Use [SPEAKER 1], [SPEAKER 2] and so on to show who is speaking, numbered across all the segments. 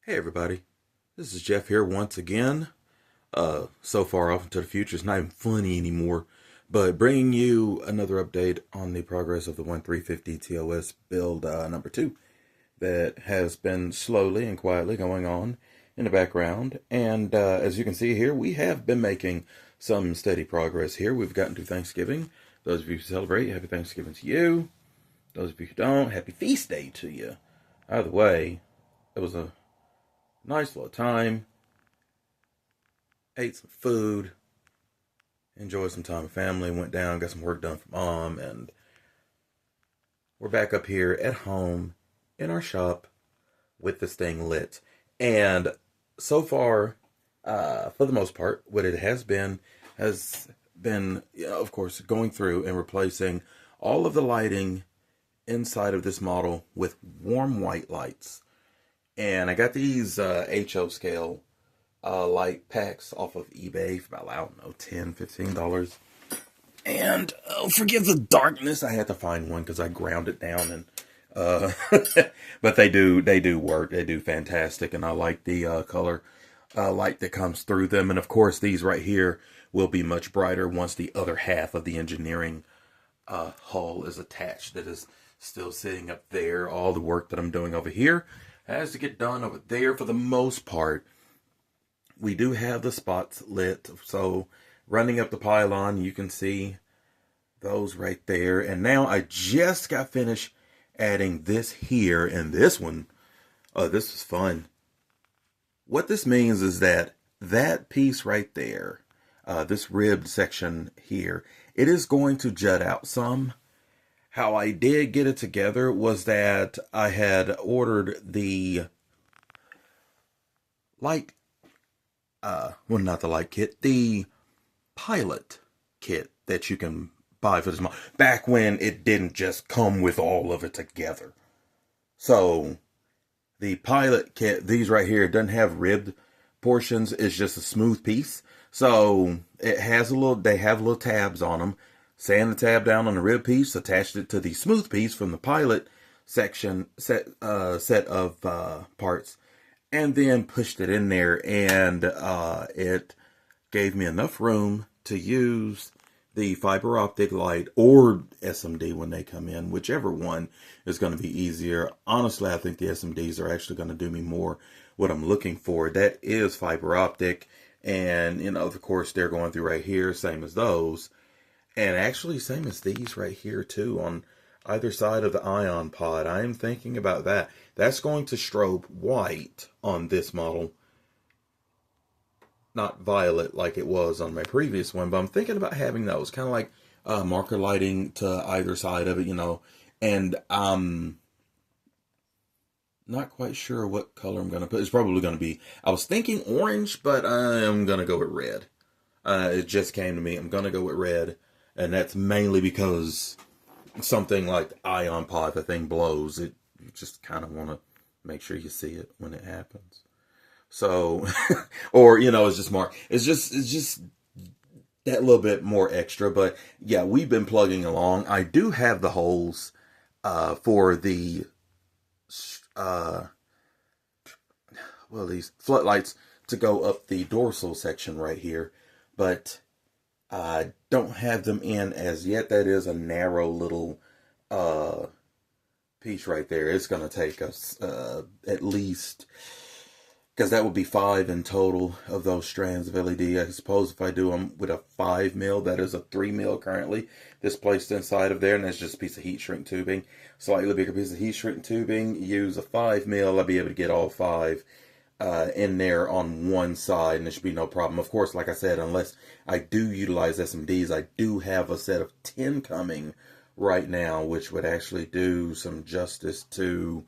[SPEAKER 1] Hey everybody, this is Jeff here once again. So far off into the future, it's not even funny anymore. But bringing you another update on the progress of the 1350 TOS build number 2 that has been slowly and quietly going on in the background. And as you can see here, we have been making some steady progress here. We've gotten to Thanksgiving. Those of you who celebrate, happy Thanksgiving to you. Those of you who don't, happy feast day to you. Either way, it was a nice little time. Ate some food, enjoyed some time with family, went down, got some work done for mom, and we're back up here at home in our shop with this thing lit. And so far, for the most part, what it has been, of course, going through and replacing all of the lighting inside of this model with warm white lights. And I got these HO scale light packs off of eBay for about, I don't know, $10, $15. And forgive the darkness, I had to find one because I ground it down and but they do work. They do fantastic, and I like the color light that comes through them. And of course, these right here will be much brighter once the other half of the engineering hull is attached. That is still sitting up there. All the work that I'm doing over here has to get done over there for the most part. We do have the spots lit, so running up the pylon, you can see those right there. And now I just got finished adding this here, and this one, oh, this was fun. What this means is that that piece right there, this ribbed section here, it is going to jut out some. How I did get it together was that I had ordered the light well, not the light kit, the pilot kit that you can buy for this model. Back when it didn't just come with all of it together. So the pilot kit, these right here, doesn't have ribbed portions. It's just a smooth piece. So it has they have little tabs on them. Sand the tab down on the rib piece, attached it to the smooth piece from the pilot section set of parts, and then pushed it in there, and it gave me enough room to use the fiber optic light or SMD when they come in, whichever one is going to be easier. Honestly, I think the SMDs are actually going to do me more what I'm looking for. That is fiber optic, and of course they're going through right here, same as those, and actually same as these right here too on either side of the ion pod. I am thinking about that. That's going to strobe white on this model, not violet like it was on my previous one, but I'm thinking about having those kind of like marker lighting to either side of it, and I'm not quite sure what color I'm going to put. It's probably going to be, I was thinking orange, but I'm going to go with red. It just came to me. I'm going to go with red, and that's mainly because something like the ion pod, the thing blows. You just kind of want to make sure you see it when it happens. So, or it's just more. It's just that little bit more extra. But yeah, we've been plugging along. I do have the holes for the these floodlights to go up the dorsal section right here, but I don't have them in as yet. That is a narrow little piece right there. It's going to take us at least, because that would be 5 in total of those strands of LED. I suppose if I do them with a 5 mil, that is a 3 mil currently that's placed inside of there, and that's just a piece of heat shrink tubing. Slightly bigger piece of heat shrink tubing. Use a 5 mil. I'll be able to get all 5 in there on one side, and there should be no problem. Of course, like I said, unless I do utilize SMDs, I do have a set of 10 coming right now, which would actually do some justice to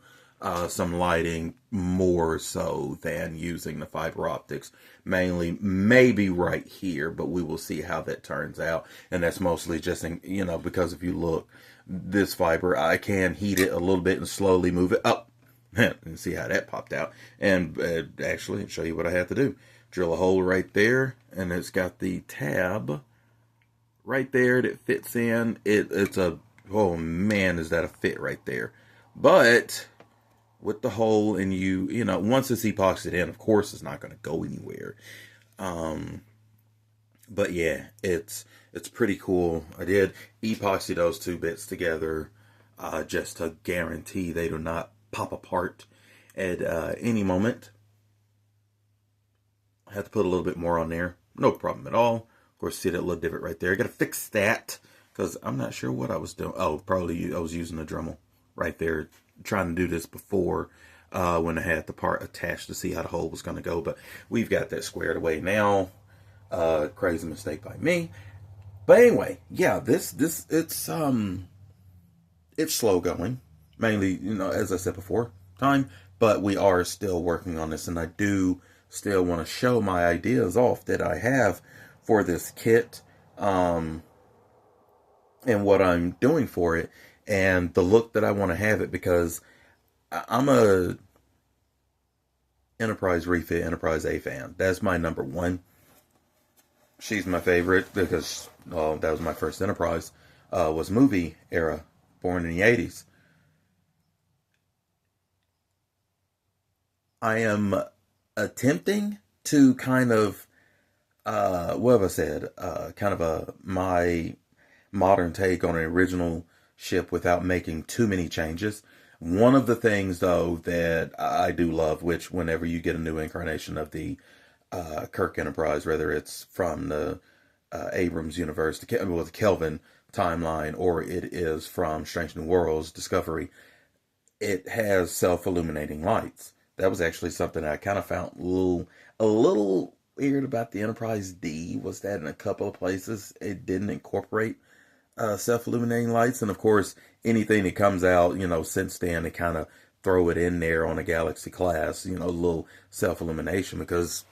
[SPEAKER 1] some lighting more so than using the fiber optics. Mainly, maybe right here, but we will see how that turns out. And that's mostly just, because if you look, this fiber, I can heat it a little bit and slowly move it up. And see how that popped out. And actually, show you what I have to do. Drill a hole right there, and it's got the tab right there that fits in. It's a, oh man, is that a fit right there. But with the hole, and you know, once it's epoxied in, of course, it's not going to go anywhere. But yeah, it's pretty cool. I did epoxy those two bits together just to guarantee they do not pop apart at any moment. I had to put a little bit more on there. No problem at all. Of course, see that little divot right there. I got to fix that because I'm not sure what I was doing. Oh, probably I was using a Dremel right there, trying to do this before when I had the part attached to see how the hole was going to go. But we've got that squared away now. Crazy mistake by me. But anyway, yeah, it's slow going. Mainly, you know, as I said before, time. But we are still working on this, and I do still want to show my ideas off that I have for this kit, and what I'm doing for it, and the look that I want to have it, because I'm a Enterprise Refit, Enterprise A fan. That's my number one. She's my favorite because that was my first Enterprise, was movie era, born in the 80s. I am attempting to kind of, what have I said, kind of my modern take on an original ship without making too many changes. One of the things, though, that I do love, which whenever you get a new incarnation of the Kirk Enterprise, whether it's from the Abrams universe, the Kelvin timeline, or it is from Strange New Worlds Discovery, it has self-illuminating lights. That was actually something I kind of found a little weird about the Enterprise D, was that in a couple of places it didn't incorporate self-illuminating lights. And of course, anything that comes out, you know, since then, they kind of throw it in there on a Galaxy class, you know, a little self-illumination, because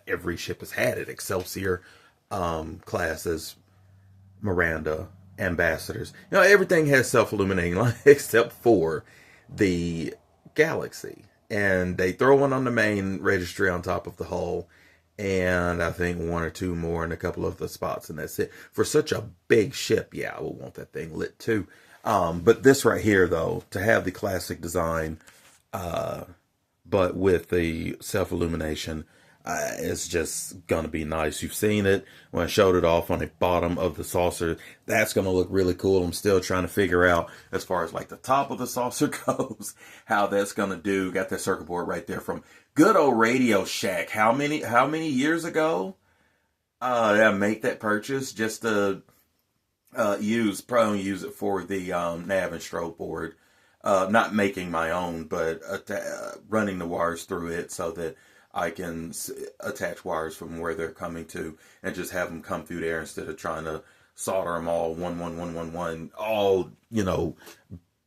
[SPEAKER 1] every ship has had it. Excelsior classes, Miranda, Ambassadors, you know, everything has self-illuminating lights except for the Galaxy. And they throw one on the main registry on top of the hull, and I think one or two more in a couple of the spots, and that's it. For such a big ship, yeah, I would want that thing lit too. But this right here, though, to have the classic design, but with the self-illumination, it's just going to be nice. You've seen it when I showed it off on the bottom of the saucer. That's going to look really cool. I'm still trying to figure out, as far as like the top of the saucer goes, how that's going to do. Got that circuit board right there from good old Radio Shack. How many years ago? I make that purchase just to probably use it for the nav and strobe board. Not making my own, but running the wires through it so that I can attach wires from where they're coming to and just have them come through there instead of trying to solder them all one, all, you know,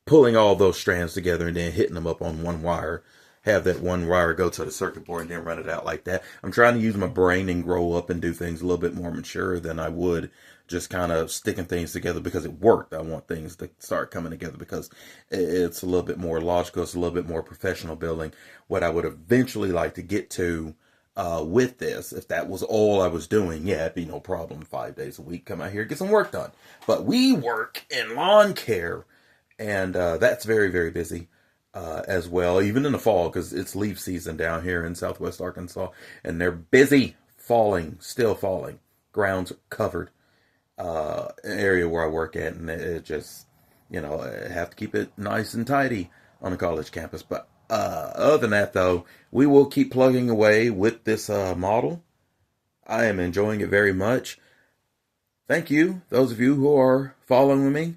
[SPEAKER 1] pulling all those strands together and then hitting them up on one wire. Have that one wire go to the circuit board and then run it out like that. I'm trying to use my brain and grow up and do things a little bit more mature than I would just kind of sticking things together because it worked. I want things to start coming together because it's a little bit more logical. It's a little bit more professional building. What I would eventually like to get to with this, if that was all I was doing, yeah, it'd be no problem. 5 days a week, come out here, get some work done. But we work in lawn care, and that's very, very busy. As well, even in the fall, because it's leaf season down here in Southwest Arkansas, and they're busy falling, still falling. Ground's covered. Area where I work at, and it just, you know, I have to keep it nice and tidy on a college campus. But other than that, though, we will keep plugging away with this model. I am enjoying it very much. Thank you, those of you who are following me.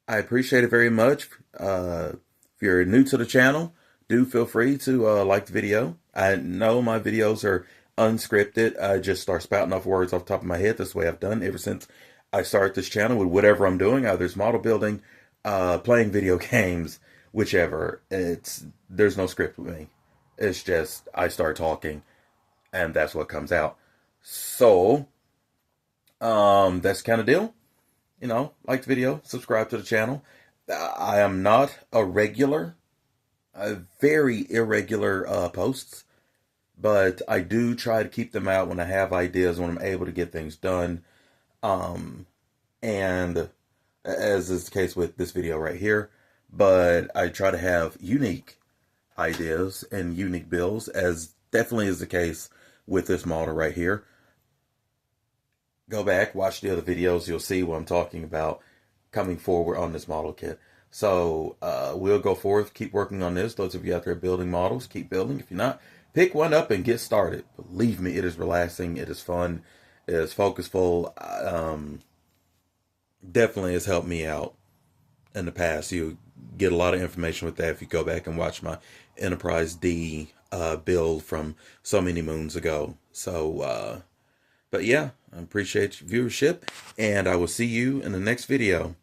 [SPEAKER 1] I appreciate it very much. If you're new to the channel, do feel free to like the video. I know my videos are unscripted. I just start spouting off words off the top of my head. That's the way I've done ever since I started this channel with whatever I'm doing. Either it's model building, playing video games, whichever. There's no script with me. It's just I start talking, and that's what comes out. So, that's the kind of deal. You know, like the video, subscribe to the channel. I am not a regular, very irregular posts, but I do try to keep them out when I have ideas, when I'm able to get things done. And as is the case with this video right here. but I try to have unique ideas and unique builds, as definitely is the case with this model right here. Go back, watch the other videos, you'll see what I'm talking about coming forward on this model kit. So we'll go forth, keep working on this. Those of you out there building models, keep building. If you're not, pick one up and get started. Believe me, it is relaxing, it is fun, it is focusful. Definitely has helped me out in the past. You get a lot of information with that if you go back and watch my Enterprise D build from so many moons ago. So, but yeah, I appreciate your viewership, and I will see you in the next video.